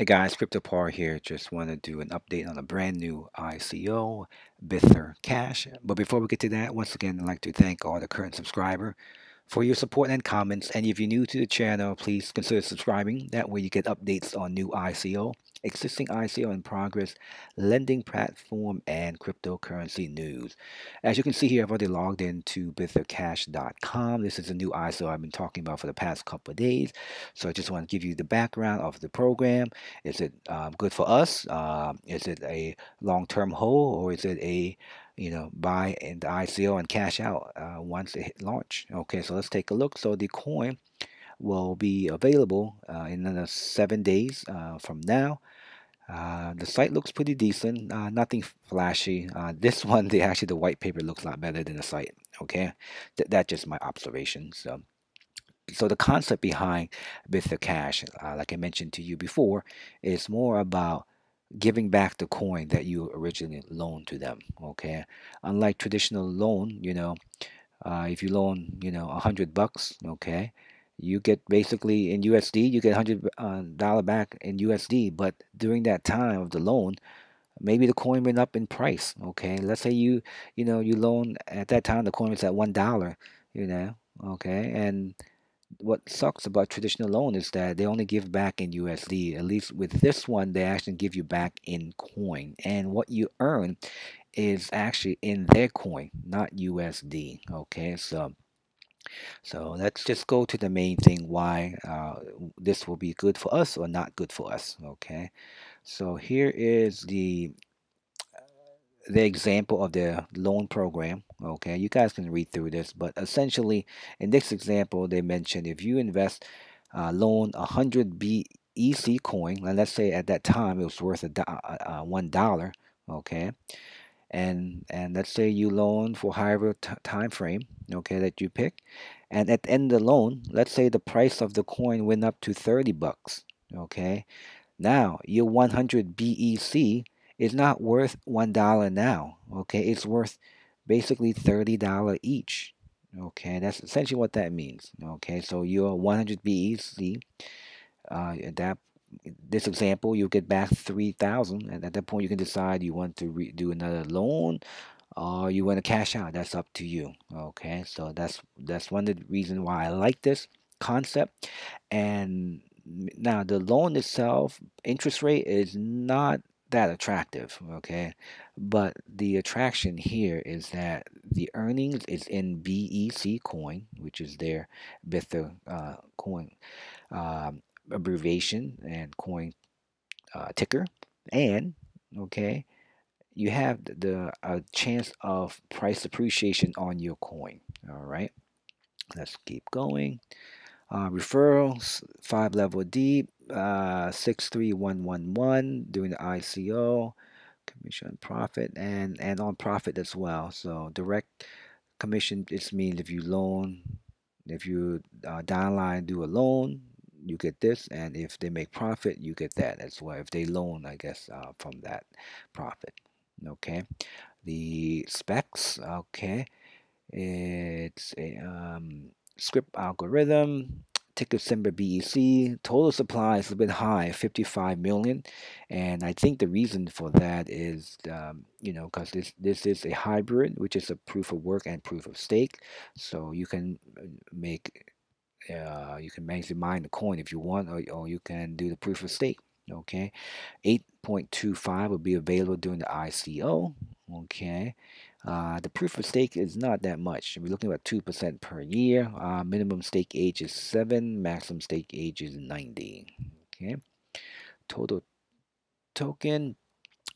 Hey guys, CryptoPaul here. Just want to do an update on a brand new ICO, Bither Cash. But before we get to that, once again, I'd like to thank all the current subscribers for your support and comments. And if you're new to the channel, please consider subscribing. That way you get updates on new ICO, existing ICO in progress, lending platform, and cryptocurrency news. As you can see here, I've already logged into bithercash.com. This is a new ICO I've been talking about for the past couple of days. So I just want to give you the background of the program. Is it good for us? Is it a long-term hold, or is it a buy in the ICO and cash out once it hit launch? Okay, so let's take a look. So the coin will be available in another 7 days from now. The site looks pretty decent, nothing flashy. This one, the white paper looks a lot better than the site. Okay, that's just my observation. So the concept behind Bither Cash, like I mentioned to you before, is more about giving back the coin that you originally loaned to them. Okay, unlike traditional loan, if you loan, $100, okay, you get basically in USD, you get $100 back in USD. But during that time of the loan, maybe the coin went up in price. Okay, let's say you loan at that time the coin was at $1. Okay, and what sucks about traditional loan is that they only give back in USD. At least with this one, they actually give you back in coin, and what you earn is actually in their coin, not USD. Okay, so let's just go to the main thing why this will be good for us or not good for us. Okay, so here is the example of the loan program. Okay, you guys can read through this, but essentially in this example, they mentioned if you invest loan 100 BEC coin, and let's say at that time it was worth $1. Okay, and let's say you loan for however time frame, okay, that you pick, and at the end of the loan, let's say the price of the coin went up to $30. Okay, now, your 100 BEC is not worth $1 now. Okay, it's worth basically $30 each. Okay, that's essentially what that means. Okay, so your 100 BEC, that this example, you'll get back 3,000, and at that point, you can decide you want to do another loan or you want to cash out. That's up to you. Okay, so that's one of the reasons why I like this concept. And now the loan itself, interest rate is not that attractive. Okay, but the attraction here is that the earnings is in BEC coin, which is their Bither coin abbreviation and coin ticker, and okay, you have the chance of price appreciation on your coin. All right, let's keep going. Referrals, 5 level deep, 63111 doing the ICO, commission profit, and on profit as well. So direct commission just means if you loan, if you downline do a loan, you get this, and if they make profit, you get that as well. If they loan, I guess from that profit. Okay, the specs. Okay, it's a script algorithm, ticker symbol BEC. Total supply is a bit high, 55 million, and I think the reason for that is, because this is a hybrid, which is a proof of work and proof of stake. So make you can basically mine the coin if you want, or you can do the proof of stake. Okay, 8.25 will be available during the ICO. Okay, the proof of stake is not that much. We're looking at 2% per year. Minimum stake age is 7, maximum stake age is 90. Okay, total token.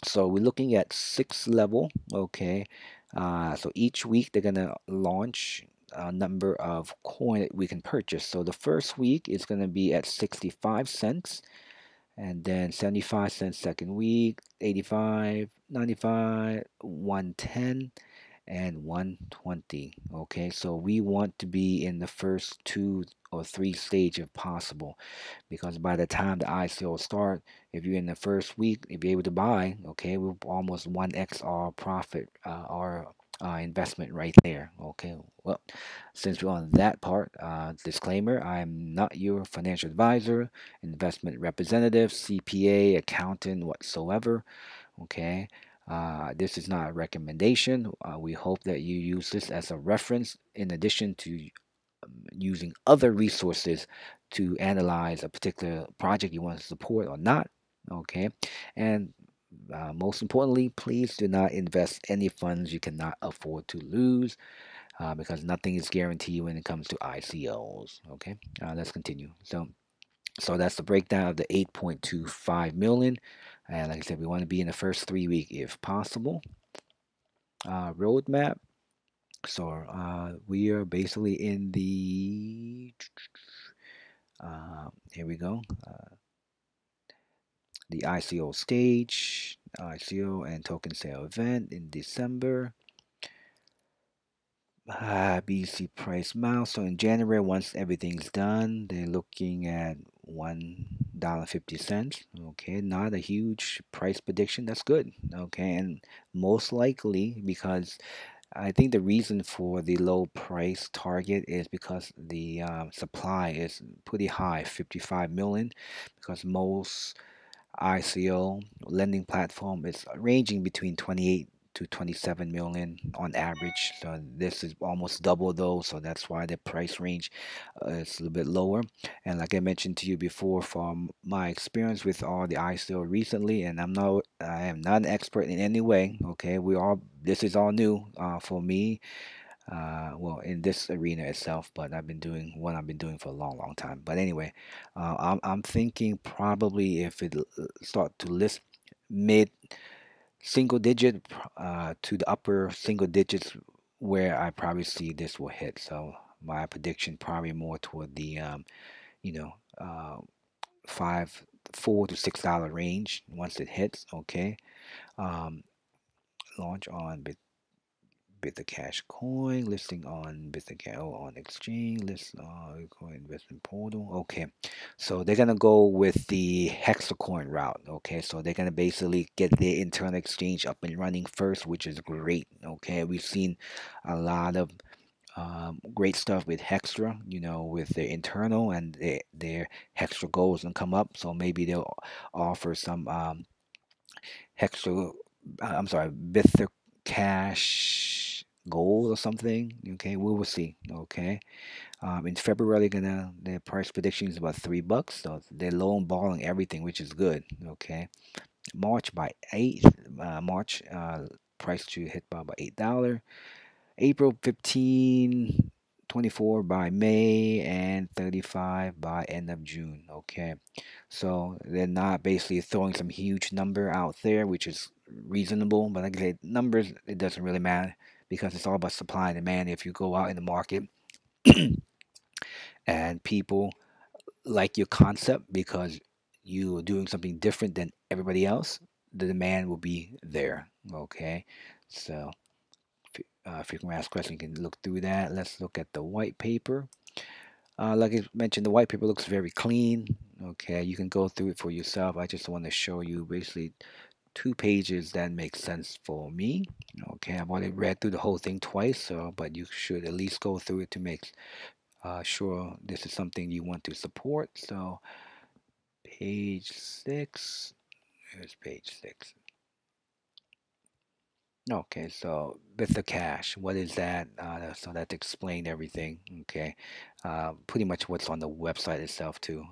So we're looking at 6 level. Okay, so each week they're gonna launch a number of coin that we can purchase. So the first week is gonna be at 65 cents, and then 75 cents second week, 85, 95, 110, and 120. Okay, so we want to be in the first 2 or 3 stage if possible, because by the time the ICO start, if you're in the first week, if you're able to buy, okay, we'll almost 1x our profit, our investment right there. Okay, well, since we're on that part, disclaimer: I'm not your financial advisor, investment representative, CPA, accountant, whatsoever. Okay, this is not a recommendation. We hope that you use this as a reference in addition to using other resources to analyze a particular project you want to support or not. Okay, and most importantly, please do not invest any funds you cannot afford to lose because nothing is guaranteed when it comes to ICOs. Okay, let's continue. So that's the breakdown of the 8.25 million. And like I said, we want to be in the first 3 week if possible. Roadmap. So we are basically in the here we go. The ICO stage, ICO and token sale event in December. BC price milestone in January. Once everything's done, they're looking at $1.50. Okay, not a huge price prediction. That's good. Okay, and most likely because I think the reason for the low price target is because the supply is pretty high, 55 million, because most ICO lending platform is ranging between 28 to 27 million on average. So this is almost double those. So that's why the price range is a little bit lower. And like I mentioned to you before, from my experience with all the ICO recently, and I am not an expert in any way. Okay, this is all new for me, well, in this arena itself, but I've been doing what I've been doing for a long, long time. But anyway, I'm thinking probably if it start to list mid single digit to the upper single digits, where I probably see this will hit. So my prediction probably more toward the you know uh, five, $4 to $6 range once it hits. Okay, um, launch on Bither Cash Coin, listing on Bither Cash on exchange, list on coin investment portal. Okay, so they're gonna go with the hextracoin route. Okay, so they're gonna basically get their internal exchange up and running first, which is great. Okay, we've seen a lot of great stuff with Hextra, with their internal and their Hextra goals and come up. So maybe they'll offer some Hextra, I'm sorry, Bither Cash Gold or something. Okay, we will see. Okay, in February, their price prediction is about $3, so they're low on balling everything, which is good. Okay, March by 8th, March price to hit by about $8. April 15, 24 by May, and 35 by end of June. Okay, so they're not basically throwing some huge number out there, which is reasonable. But like I said, numbers, it doesn't really matter because it's all about supply and demand. If you go out in the market and people like your concept because you are doing something different than everybody else, the demand will be there. Okay, so if you can ask questions, you can look through that. Let's look at the white paper. Like I mentioned, the white paper looks very clean. Okay, you can go through it for yourself. I just want to show you basically 2 pages that make sense for me. Okay, I've already read through the whole thing twice, so but you should at least go through it to make sure this is something you want to support. So page 6, here's page 6. Okay, so with the cash, what is that? So that explained everything. Okay, pretty much what's on the website itself too.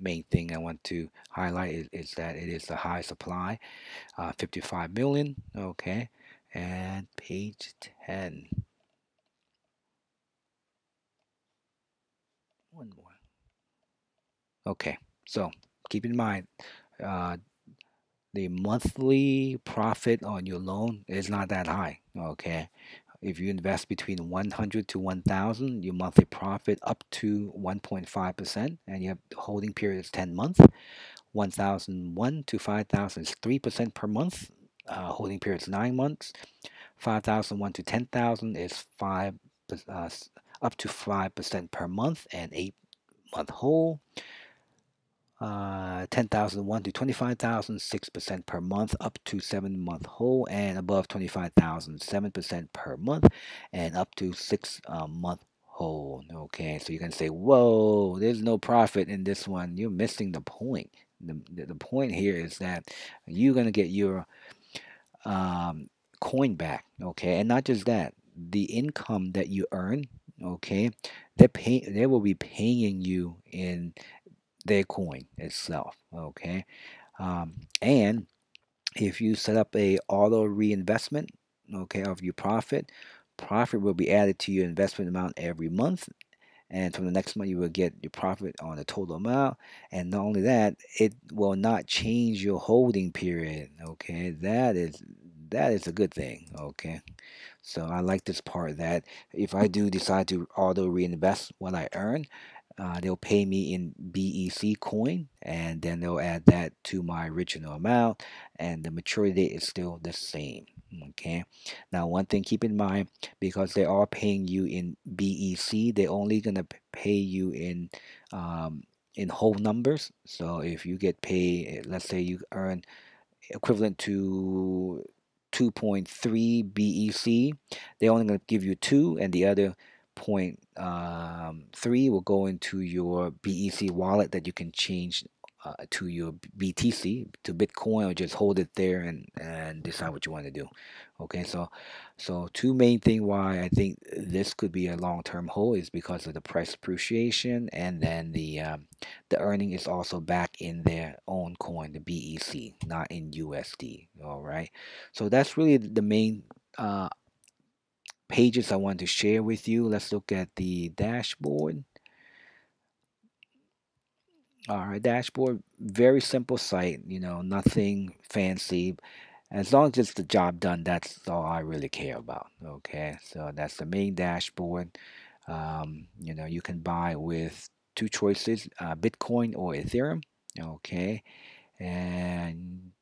Main thing I want to highlight is that it is a high supply, 55 million. Okay, and page 10. One more. Okay, so keep in mind, uh, the monthly profit on your loan is not that high. Okay, if you invest between 100 to 1,000, your monthly profit up to 1.5%, and your holding period is 10 months. 1,001 to 5,000 is 3% per month. Holding period is 9 months. 5,001 to 10,000 is uh, up to 5% per month and 8-month hold. 10,001 to 25,000, 6% per month, up to 7 month hold, and above 25,000, 7% per month, and up to 6 month hold. Okay, so you can say, whoa, there's no profit in this one. You're missing the point. The point here is that you're going to get your um, coin back. Okay, and not just that, the income that you earn. Okay, they will be paying you in their coin itself. Okay, and if you set up a auto reinvestment, okay, of your profit will be added to your investment amount every month, and from the next month you will get your profit on the total amount. And not only that, it will not change your holding period. Okay, that is a good thing. Okay, so I like this part, that if I do decide to auto reinvest what I earn, they'll pay me in BEC coin, and then they'll add that to my original amount, and the maturity date is still the same. Okay. Now, one thing keep in mind, because they are paying you in BEC, they're only gonna pay you in whole numbers. So if you get paid, let's say you earn equivalent to 2.3 BEC. They're only going to give you two, and the other point 3 will go into your BEC wallet that you can change to your BTC, to Bitcoin, or just hold it there and decide what you want to do. Okay, so two main thing why I think this could be a long-term hold is because of the price appreciation, and then the earning is also back in their own coin, the BEC, not in USD. All right. So that's really the main uh, pages I want to share with you. Let's look at the dashboard. All right, dashboard, very simple site, nothing fancy. As long as it's the job done, that's all I really care about. Okay, so that's the main dashboard. You can buy with two choices, Bitcoin or Ethereum. Okay, and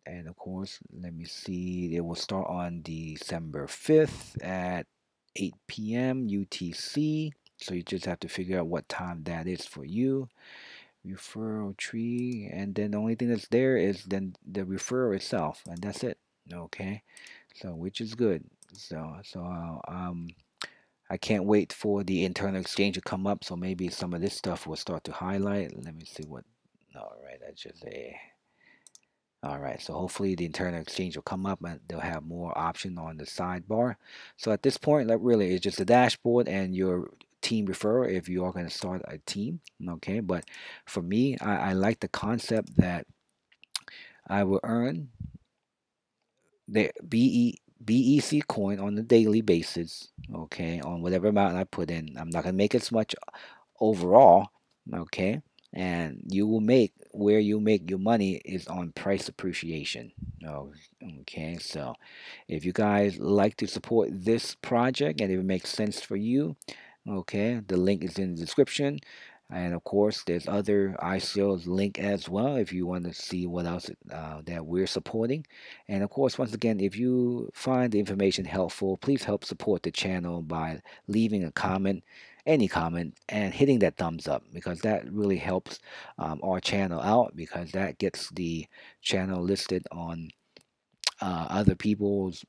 of course, let me see. It will start on December 5th at 8 p.m. UTC. So you just have to figure out what time that is for you. Referral tree, and then the only thing that's there is then the referral itself, and that's it. Okay, so which is good. So I can't wait for the internal exchange to come up. So maybe some of this stuff will start to highlight. Let me see what. All right, that's just a. All right, so hopefully the internal exchange will come up and they'll have more option on the sidebar. So at this point, like really, it's just a dashboard and your team referral if you are going to start a team. Okay, but for me, I like the concept that I will earn the BEC coin on a daily basis. Okay, on whatever amount I put in. I'm not going to make as much overall. Okay, and you will make, where you make your money is on price appreciation. Oh, okay, so if you guys like to support this project and if it makes sense for you, okay, the link is in the description. And of course, there's other ICOs link as well if you want to see what else that we're supporting. And of course, once again, if you find the information helpful, please help support the channel by leaving a comment, any comment, and hitting that thumbs up, because that really helps our channel out, because that gets the channel listed on other people's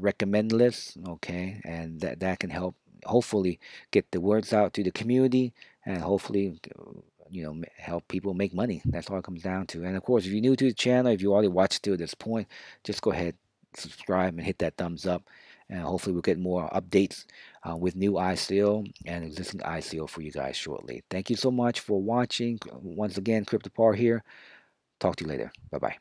recommend list. Okay, and that can help hopefully get the words out to the community, and hopefully help people make money. That's all it comes down to. And of course, if you're new to the channel, if you already watched to this point, just go ahead, subscribe and hit that thumbs up, and hopefully we'll get more updates with new ICO and existing ICO for you guys shortly. Thank you so much for watching. Once again, CryptoPaul here. Talk to you later. Bye bye.